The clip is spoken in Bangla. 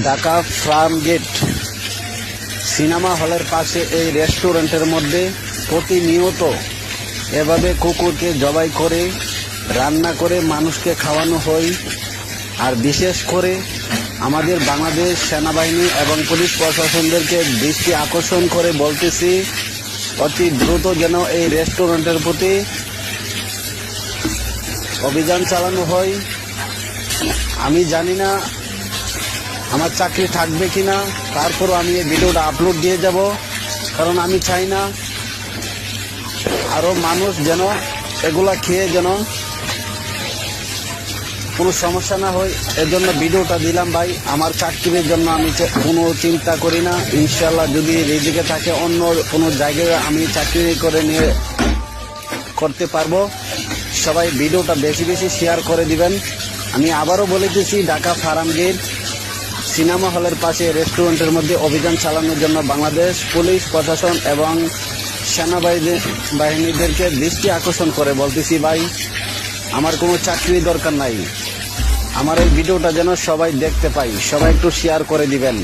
ঢাকা ফার্ম গেট সিনেমা হলের পাশে এই রেস্টুরেন্টের মধ্যে প্রতিনিয়ত এভাবে কুকুরকে জবাই করে রান্না করে মানুষকে খাওয়ানো হয়। আর বিশেষ করে আমাদের বাংলাদেশ সেনাবাহিনী এবং পুলিশ প্রশাসনদেরকে দৃষ্টি আকর্ষণ করে বলতেছি, অতি দ্রুত যেন এই রেস্টুরেন্টের প্রতি অভিযান চালানো হয়। আমি জানি না আমার চাকরি থাকবে কিনা, তারপরও আমি এই ভিডিওটা আপলোড দিয়ে যাব, কারণ আমি চাই না আরও মানুষ যেন এগুলা খেয়ে যেন কোনো সমস্যা না হয়। এর জন্য ভিডিওটা দিলাম ভাই। আমার চাকরির জন্য আমি কোনো চিন্তা করি না। ইনশাল্লাহ যদি রিজিকে থাকে অন্য কোনো জায়গায় আমি চাকরি করে নিয়ে করতে পারবো। সবাই ভিডিওটা বেশি বেশি শেয়ার করে দিবেন। আমি আবারও বলে দিচ্ছি, ঢাকা ফার্ম গেট সিনেমা হলের পাশে রেস্টুরেন্টের মধ্যে অভিযান চালানোর জন্য বাংলাদেশ পুলিশ প্রশাসন এবং সেনাবাহিনীদেরকে দৃষ্টি আকর্ষণ করে বলতেছি ভাই, আমার কোনো চাকরি দরকার নাই। আমার এই ভিডিওটা যেন সবাই দেখতে পাই, সবাই একটু শেয়ার করে দিবেন।